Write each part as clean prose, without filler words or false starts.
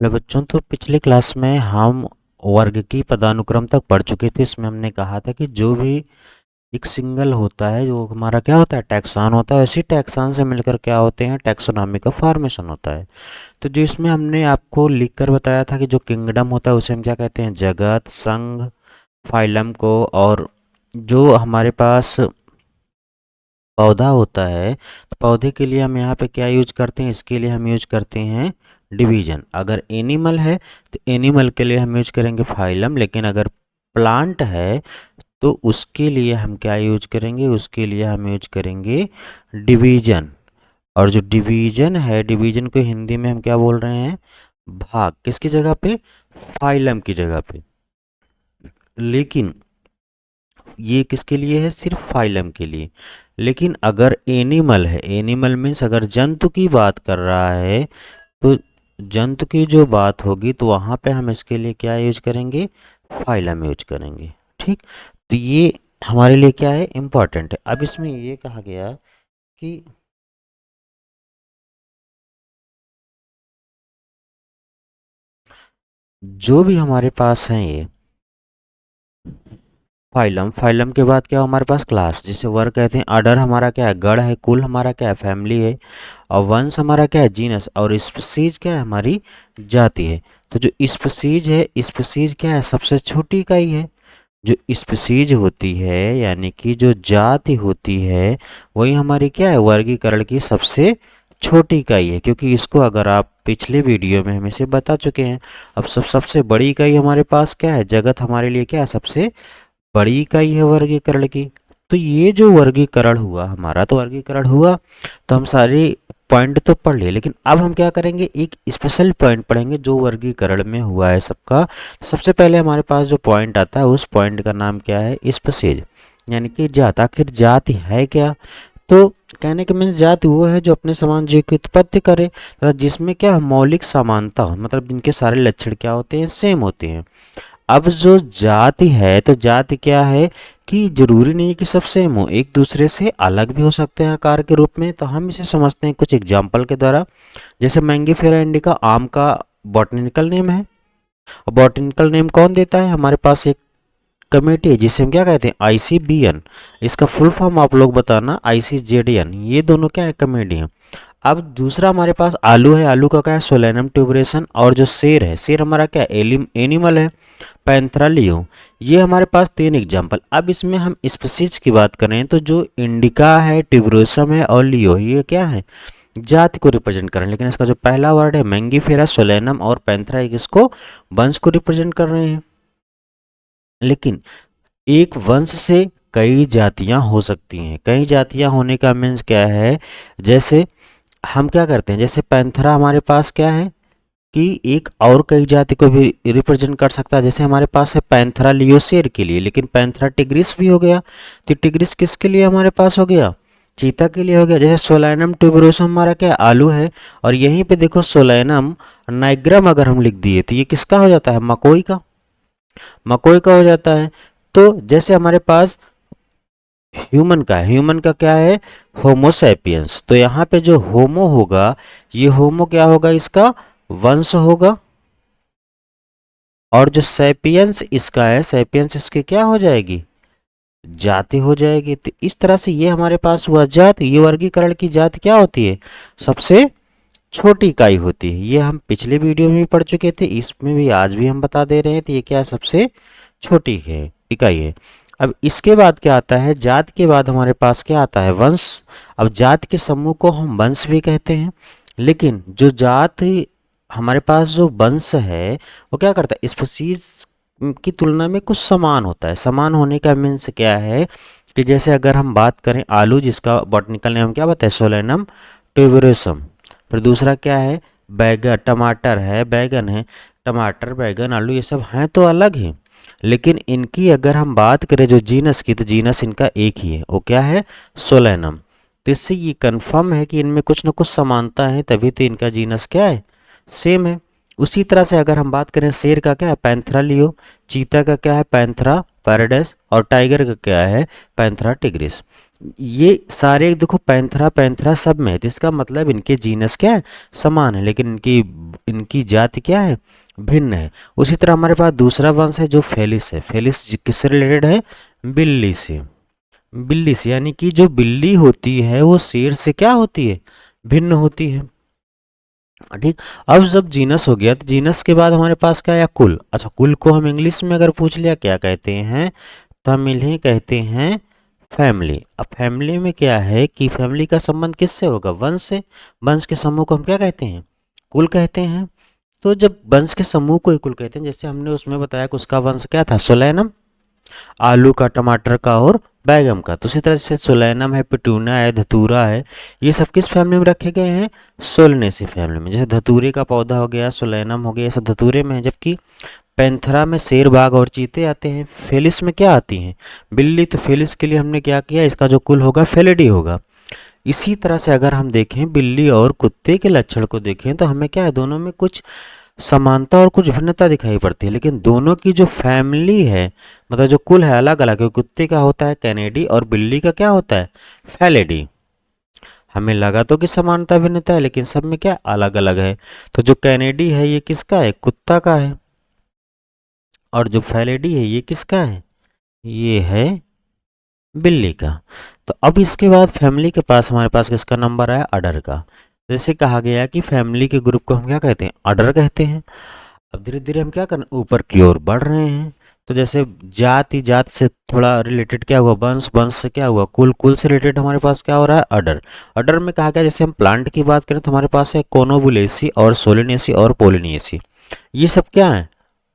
Hello बच्चों, तो पिछले क्लास में हम वर्ग की पदानुक्रम तक पढ़ चुके थे। इसमें हमने कहा था कि जो भी एक सिंगल होता है, जो हमारा क्या होता है, टैक्सॉन होता है। इसी टैक्सॉन से मिलकर क्या होते हैं, टैक्सोनॉमी का फॉर्मेशन होता है। तो जो इसमें हमने आपको लिखकर बताया था कि जो किंगडम होता है उसे हम क्या कहते हैं, जगत, संघ, फाइलम को। और जो हमारे पास पौधा होता है, तो पौधे के लिए हम यहाँ पे क्या यूज करते हैं, इसके लिए हम यूज करते हैं डिवीजन। अगर एनिमल है तो एनिमल के लिए हम यूज करेंगे फाइलम, लेकिन अगर प्लांट है तो उसके लिए हम क्या यूज करेंगे, उसके लिए हम यूज करेंगे डिवीजन। और जो डिवीजन है, डिवीजन को हिंदी में हम क्या बोल रहे हैं, भाग। किसकी जगह पे, फाइलम की जगह पे। लेकिन ये किसके लिए है, सिर्फ फाइलम के लिए। लेकिन अगर एनिमल है, एनिमल मीन्स अगर जंतु की बात कर रहा है, तो जंतु की जो बात होगी तो वहाँ पे हम इसके लिए क्या यूज करेंगे, फाइलम यूज करेंगे। ठीक। तो ये हमारे लिए क्या है, इम्पॉर्टेंट है। अब इसमें ये कहा गया कि जो भी हमारे पास है ये फाइलम, फाइलम के बाद क्या हो हमारे पास, क्लास, जिसे वर्ग कहते हैं। ऑर्डर हमारा क्या है, गण है। कुल हमारा क्या है, फैमिली है। और वंश हमारा क्या है, जीनस। और स्पीसीज क्या है, हमारी जाति है। तो जो स्पीसीज है, स्पीसीज क्या है, सबसे छोटी इकाई है। जो स्पीसीज होती है यानी कि जो जाति होती है, वही हमारी क्या है, वर्गीकरण की सबसे छोटी इकाई है। क्योंकि इसको अगर आप पिछले वीडियो में हम इसे बता चुके हैं। अब सबसे बड़ी इकाई हमारे पास क्या है, जगत हमारे लिए क्या है, सबसे बड़ी इकाई है वर्गीकरण की। तो ये जो वर्गीकरण हुआ हमारा, तो वर्गीकरण हुआ तो हम सारे पॉइंट तो पढ़ लिए, लेकिन अब हम क्या करेंगे, एक स्पेशल पॉइंट पढ़ेंगे जो वर्गीकरण में हुआ है सबका। तो सबसे पहले हमारे पास जो पॉइंट आता है, उस पॉइंट का नाम क्या है, स्पीशीज, यानी कि जात। आखिर जाति है क्या, तो कहने के मीन्स जाति वो है जो अपने समान जीव की उत्पत्ति करे, तथा जिसमें क्या मौलिक समानता हो, मतलब जिनके सारे लक्षण क्या होते हैं, सेम होते हैं। अब जो जाति है, तो जाति क्या है कि जरूरी नहीं है कि सब सेम हो, एक दूसरे से अलग भी हो सकते हैं आकार के रूप में। तो हम इसे समझते हैं कुछ एग्जाम्पल के द्वारा। जैसे मैंगीफेरा इंडिका आम का बॉटनिकल नेम है। और बॉटनिकल नेम कौन देता है, हमारे पास एक कमेटी है जिसे हम क्या कहते हैं, आईसीबीएन। इसका फुल फॉर्म आप लोग बताना, आईसीजेडीएन। ये दोनों क्या है, कमेटी है। अब दूसरा हमारे पास आलू है। आलू का क्या है, सोलेनम ट्यूबरेशन। और जो शेर है, शेर हमारा क्या एनिमल है, पैंथरा लियो। ये हमारे पास तीन एग्जाम्पल। अब इसमें हम स्पीसीज की बात करें तो जो इंडिका है, ट्यूबरोसम है और लियो, ये क्या है, जाति को रिप्रेजेंट कर रहे हैं। लेकिन इसका जो पहला वर्ड है मैंगीफेरा, सोलेनम और पैंथरा, इसको वंश को रिप्रेजेंट कर रहे हैं। लेकिन एक वंश से कई जातियां हो सकती हैं। कई जातियां होने का मीन्स क्या है, जैसे हम क्या करते हैं, जैसे पैंथरा हमारे पास क्या है कि एक और कई जाति को भी रिप्रेजेंट कर सकता है। जैसे हमारे पास है पैंथरा लियो शेर के लिए, लेकिन पैंथरा टिग्रिस भी हो गया। तो टिग्रिस किसके लिए हमारे पास हो गया, चीता के लिए हो गया। जैसे सोलैनम ट्यूबरोसम हमारा क्या है, आलू है। और यहीं पे देखो सोलैनम नाइग्रम अगर हम लिख दिए तो ये किसका हो जाता है, मकोई का, मकोई का हो जाता है। तो जैसे हमारे पास ह्यूमन का है, ह्यूमन का क्या है, होमोसैपियंस। तो यहाँ पे जो होमो होगा, ये होमो क्या होगा, इसका वंश होगा। और जो सैपियंस इसका है, सैपियंस इसकी क्या हो जाएगी, जाति हो जाएगी। तो इस तरह से ये हमारे पास हुआ जाति। ये वर्गीकरण की जाति क्या होती है, सबसे छोटी इकाई होती है। ये हम पिछले वीडियो में भी पढ़ चुके थे, इसमें भी आज भी हम बता दे रहे हैं। तो ये क्या है, सबसे छोटी है, इकाई है। अब इसके बाद क्या आता है, जात के बाद हमारे पास क्या आता है, वंश। अब जात के समूह को हम वंश भी कहते हैं। लेकिन जो जात हमारे पास जो वंश है, वो क्या करता है, स्पीशीज की तुलना में कुछ समान होता है। समान होने का मीन्स क्या है कि जैसे अगर हम बात करें आलू, जिसका बॉटनिकल नेम क्या बताए, सोलेनम ट्यूबरोसम। फिर दूसरा क्या है, बैगन, टमाटर है, बैगन है। टमाटर, बैगन, आलू ये सब हैं तो अलग हैं, लेकिन इनकी अगर हम बात करें जो जीनस की, तो जीनस इनका एक ही है, वो क्या है, सोलेनम। तो इससे ये कंफर्म है कि इनमें कुछ ना कुछ समानता है, तभी तो इनका जीनस क्या है, सेम है। उसी तरह से अगर हम बात करें शेर का क्या है, पैंथरा लियो। चीता का क्या है, पैंथरा पैराडाइस, और टाइगर का क्या है, पैंथेरा टिग्रिस। ये सारे देखो पैंथेरा पैंथेरा सब में है, तो इसका मतलब इनके जीनस क्या है, समान है, लेकिन इनकी इनकी जाति क्या है, भिन्न है। उसी तरह हमारे पास दूसरा वंश है जो फेलिस है। फेलिस किससे रिलेटेड है, बिल्ली से। बिल्ली से, यानी कि जो बिल्ली होती है वो शेर से क्या होती है, भिन्न होती है। ठीक। अब जब जीनस हो गया तो जीनस के बाद हमारे पास क्या आया, कुल। अच्छा, कुल को हम इंग्लिश में अगर पूछ लिया क्या कहते हैं, तो हम इन्हें कहते हैं फैमिली। अब फैमिली में क्या है कि फैमिली का संबंध किससे होगा, वंश से। वंश के समूह को हम क्या कहते हैं, कुल कहते हैं। तो जब वंश के समूह को ही कुल कहते हैं, जैसे हमने उसमें बताया कि उसका वंश क्या था, सोलैनम, आलू का, टमाटर का और बैगन का। तो उसी तरह से सोलैनम है, पिटूना है, धतूरा है, ये सब किस फैमिली में रखे गए हैं, सोलनेसी फैमिली में। जैसे धतूरे का पौधा हो गया, सोलैनम हो गया, ये सब धतूरे में है। जबकि पैंथरा में शेर, बाघ और चीते आते हैं। फेलिस में क्या आती हैं, बिल्ली। तो फेलिस के लिए हमने क्या किया, इसका जो कुल होगा फेलिडी होगा। इसी तरह से अगर हम देखें बिल्ली और कुत्ते के लक्षण को देखें तो हमें क्या है, दोनों में कुछ समानता और कुछ भिन्नता दिखाई पड़ती है, लेकिन दोनों की जो फैमिली है, मतलब जो कुल है, अलग अलग है। कुत्ते का होता है कैनेडी और बिल्ली का क्या होता है, फैलेडी। हमें लगा तो कि समानता भिन्नता है, लेकिन सब में क्या अलग अलग है। तो जो कैनेडी है ये किसका है, कुत्ता का है, और जो फैलेडी है ये किसका है, ये है बिल्ली का। तो अब इसके बाद फैमिली के पास हमारे पास किसका नंबर आया, अडर का। जैसे कहा गया कि फैमिली के ग्रुप को हम क्या कहते हैं, अडर कहते हैं। अब धीरे धीरे हम क्या करना, ऊपर की ओर बढ़ रहे हैं। तो जैसे जाति, जात से थोड़ा रिलेटेड क्या हुआ, वंश, वंश से क्या हुआ, कुल, कुल से रिलेटेड हमारे पास क्या हो रहा है, अडर। अडर में कहा गया, जैसे हम प्लांट की बात करें तो हमारे पास है कोनोबुलेसी और सोलिनेसी और पोलिनेसी। ये सब क्या है,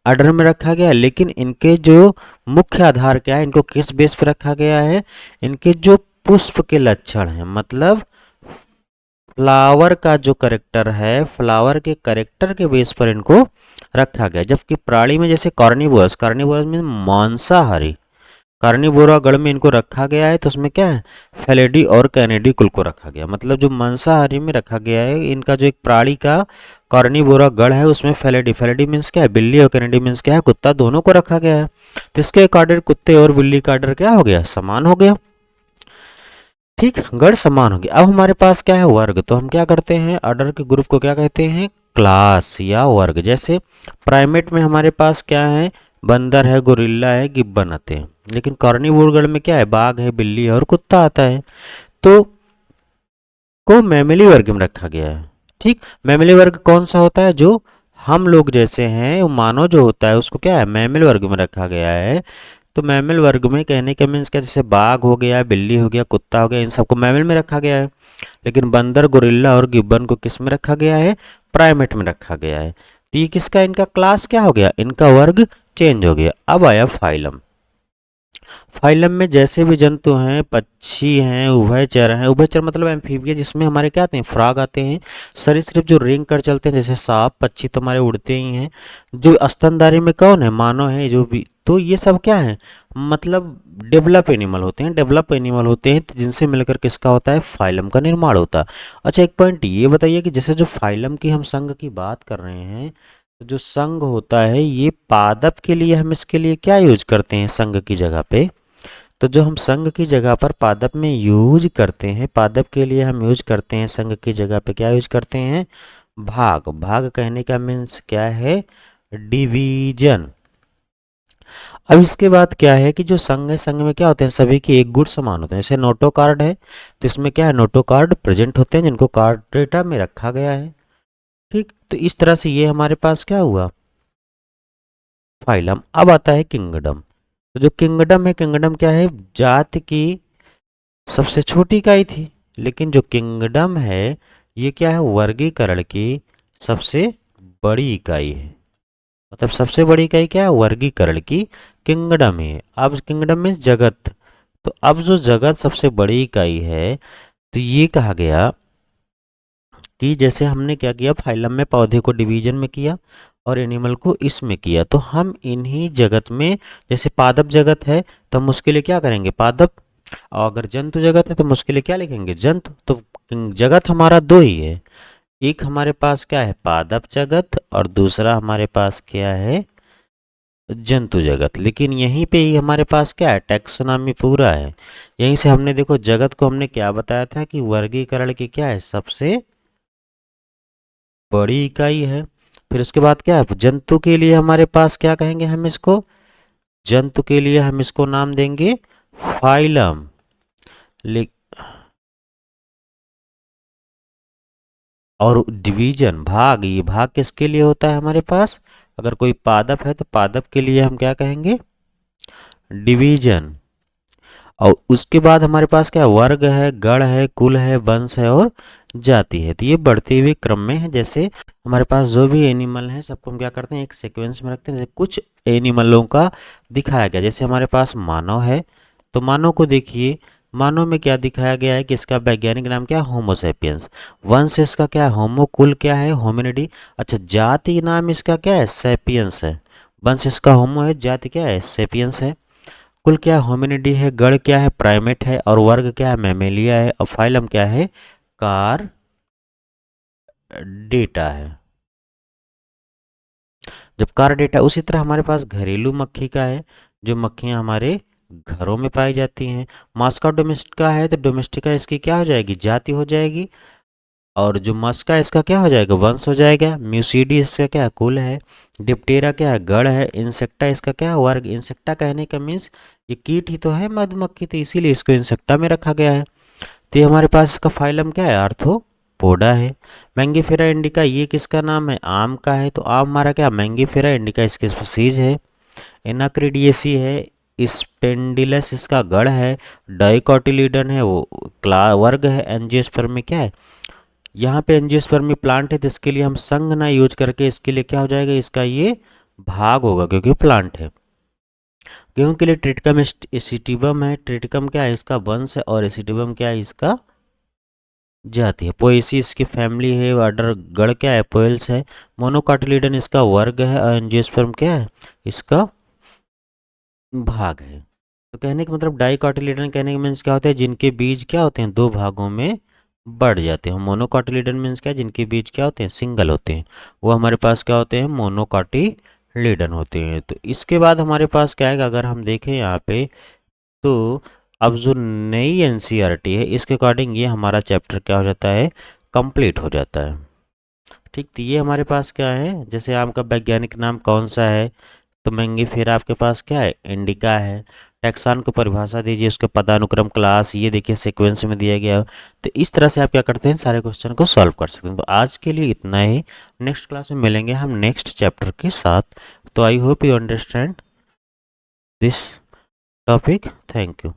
अडर में रखा गया है। लेकिन इनके जो मुख्य आधार क्या है, इनको किस बेस पर रखा गया है, इनके जो पुष्प के लक्षण हैं, मतलब फ्लावर का जो करेक्टर है, फ्लावर के करेक्टर के बेस पर इनको रखा गया। जबकि प्राणी में जैसे कार्निवोरस, कार्निवोरस में मांसाहारी, कार्निवोरा गण में इनको रखा गया है, तो उसमें क्या है, फेलिडी और कैनेडी कुल को रखा गया। मतलब जो मांसाहारी में रखा गया है, इनका जो एक प्राणी का कार्निवोरा गण है उसमें फेलिडी, फेलिडी मीन्स क्या है, बिल्ली, और कैनेडी मीन्स क्या है, कुत्ता, दोनों को रखा गया है। तो इसके अकॉर्डिंग कुत्ते और बिल्ली का ऑर्डर क्या हो गया, समान हो गया। ठीक, गण समान हो गया। अब हमारे पास क्या है, वर्ग। तो हम क्या करते हैं, ऑर्डर के ग्रुप को क्या कहते हैं, क्लास या वर्ग। जैसे प्राइमेट में हमारे पास क्या है, बंदर है, गोरिल्ला है, गिब्बन आते हैं। लेकिन कार्निवोर गण में क्या है, बाघ है, बिल्ली है और कुत्ता आता है। तो को मैमली वर्ग में रखा गया है। ठीक, मैमली वर्ग कौन सा होता है, जो हम लोग जैसे हैं, वो मानव जो होता है उसको क्या है, मैमल वर्ग में रखा गया है। तो मैमल वर्ग में कहने का मीन्स क्या, जैसे बाघ हो गया, बिल्ली हो गया, कुत्ता हो गया, इन सबको मैमल में रखा गया है। लेकिन बंदर, गोरिल्ला और गिब्बन को किस में रखा गया है, प्राइमेट में रखा गया है। तो ये किसका, इनका क्लास क्या हो गया, इनका वर्ग चेंज हो गया। अब आया फाइलम। फाइलम में जैसे भी जंतु हैं, पक्षी हैं, उभयचर हैं। उभयचर मतलब एम्फीबिया, जिसमें हमारे क्या आते हैं, फ्रॉग आते हैं। सरीसृप जो रेंग कर चलते हैं, जैसे सांप, पक्षी तो हमारे उड़ते ही हैं। जो स्तनधारी में कौन है, मानव है, जो भी। तो ये सब क्या है, मतलब डेवलप एनिमल होते हैं, डेवलप एनिमल होते हैं, तो जिनसे मिलकर किसका होता है, फाइलम का निर्माण होता है। अच्छा, एक पॉइंट ये बताइए कि जैसे जो फाइलम की हम संघ की बात कर रहे हैं, तो जो संघ होता है ये पादप के लिए हम इसके लिए क्या यूज करते हैं, संघ की जगह पे। तो जो हम संघ की जगह पर पादप में यूज करते हैं, पादप के लिए हम यूज करते हैं संघ की जगह पे क्या यूज करते हैं, भाग। भाग कहने का मीन्स क्या है, डिवीजन। अब इसके बाद क्या है कि जो संघ है, संघ में क्या होते हैं, सभी के एक गुण समान होते हैं। जैसे नोटो कार्ड है, तो इसमें क्या है, नोटो कार्ड प्रेजेंट होते हैं जिनको कार्ड डेटा में रखा गया है। ठीक, तो इस तरह से ये हमारे पास क्या हुआ, फाइलम। अब आता है किंगडम। तो जो किंगडम है, किंगडम क्या है, जात की सबसे छोटी इकाई थी। लेकिन जो किंगडम है ये क्या है, वर्गीकरण की सबसे बड़ी इकाई है। मतलब सबसे बड़ी इकाई क्या है, वर्गीकरण की किंगडम है। अब किंगडम में जगत, तो अब जो जगत सबसे बड़ी इकाई है, तो ये कहा गया कि जैसे हमने क्या किया, फाइलम में पौधे को डिवीजन में किया और एनिमल को इसमें किया, तो हम इन्हीं जगत में, जैसे पादप जगत है तो हम उसके लिए क्या करेंगे, पादप। और अगर जंतु जगत है तो हम उसके लिए क्या लिखेंगे, जंतु। तो जगत हमारा दो ही है, एक हमारे पास क्या है, पादप जगत, और दूसरा हमारे पास क्या है, जंतु जगत। लेकिन यहीं पे ही हमारे पास क्या है, टैक्सोनॉमी पूरा है। यहीं से हमने देखो जगत को हमने क्या बताया था कि वर्गीकरण की क्या है, सबसे बड़ी इकाई है। फिर उसके बाद क्या है, जंतु के लिए हमारे पास क्या कहेंगे हम इसको, जंतु के लिए हम इसको नाम देंगे फाइलम। और डिवीजन भाग, ये भाग किसके लिए होता है हमारे पास, अगर कोई पादप है तो पादप के लिए हम क्या कहेंगे, डिवीजन। और उसके बाद हमारे पास क्या वर्ग है, गण है, कुल है, वंश है और जाति है। तो ये बढ़ते हुए क्रम में है। जैसे हमारे पास जो भी एनिमल है सबको हम क्या करते हैं, एक सीक्वेंस में रखते हैं। जैसे कुछ एनिमलों का दिखाया गया, जैसे हमारे पास मानव है, तो मानव को देखिए, मानव में क्या दिखाया गया है कि इसका वैज्ञानिक नाम क्या है, होमोसेपियंस। वंश इसका क्या है, होमो। कुल क्या है, होमिनिडी। अच्छा, जाति नाम इसका क्या है, सेपियंस है। वंश इसका होमो है, जाति क्या है, सेपियंस है। कुल क्या है, होमिनिडी है। गण क्या है, प्राइमेट है। और वर्ग क्या है, मैमेलिया है। और फाइलम क्या है, कार डेटा है। जब कार डेटा, उसी तरह हमारे पास घरेलू मक्खी का है, जो मक्खियां हमारे घरों में पाई जाती हैं। मास्का डोमेस्टिका है, तो डोमेस्टिका इसकी क्या हो जाएगी, जाति हो जाएगी। और जो मस्का इसका क्या हो जाएगा, वंश हो जाएगा। म्यूसीडी इसका क्या है, कुल है। डिप्टेरा क्या है, गण है। इंसेक्टा इसका क्या है, वर्ग। इंसेक्टा कहने का मीन्स ये कीट ही तो है, मधुमक्खी, तो इसीलिए इसको इंसेक्टा में रखा गया है। तो ये हमारे पास इसका फाइलम क्या है, आर्थ्रोपोडा है। मैंगीफेरा इंडिका ये किसका नाम है, आम का है। तो आम हमारा क्या, मैंगीफेरा इंडिका इसकी स्पीसीज है। एनाक्रिडिएसी है। स्पेंडिलस इसका गण है। डाइकोटिलीडन है वो क्ला वर्ग है। एंजियोस्पर्म में क्या है, यहाँ पे एंजियोस्पर्मी प्लांट है, तो इसके लिए हम संघ ना यूज करके इसके लिए क्या हो जाएगा, इसका ये भाग होगा, क्योंकि प्लांट है। गेहूं के लिए ट्रिटिकम एसिटिवम है। ट्रिटिकम क्या है, इसका वंश है। और एसिटिवम क्या है, इसका जाति है। पोएसी इसकी फैमिली है। ऑर्डर गण क्या है, पोएल्स है। मोनोकाटिलिडन इसका वर्ग है। और एंजियोस्पर्म क्या है, इसका भाग है। तो कहने का मतलब डाइकोटिलिडन कहने का मीन्स क्या होता है, जिनके बीज क्या होते हैं, दो भागों में बढ़ जाते हैं। मोनोकॉटिलिडन मीन्स क्या है, जिनके बीज क्या होते हैं, सिंगल होते हैं। वो हमारे पास क्या होते हैं, मोनोकॉटिलिडन होते हैं। तो इसके बाद हमारे पास क्या है, अगर हम देखें यहाँ पे, तो अब जो नई एनसीईआरटी है, इसके अकॉर्डिंग ये हमारा चैप्टर क्या हो जाता है, कंप्लीट हो जाता है। ठीक, तो ये हमारे पास क्या है, जैसे आम का वैज्ञानिक नाम कौन सा है, तो मैंगीफेरा आपके पास क्या है, इंडिका है। टैक्सान को परिभाषा दीजिए, उसके पदानुक्रम क्लास, ये देखिए सीक्वेंस में दिया गया है। तो इस तरह से आप क्या करते हैं, सारे क्वेश्चन को सॉल्व कर सकते हैं। तो आज के लिए इतना ही। नेक्स्ट क्लास में मिलेंगे हम नेक्स्ट चैप्टर के साथ। तो I hope you understand this topic. Thank you.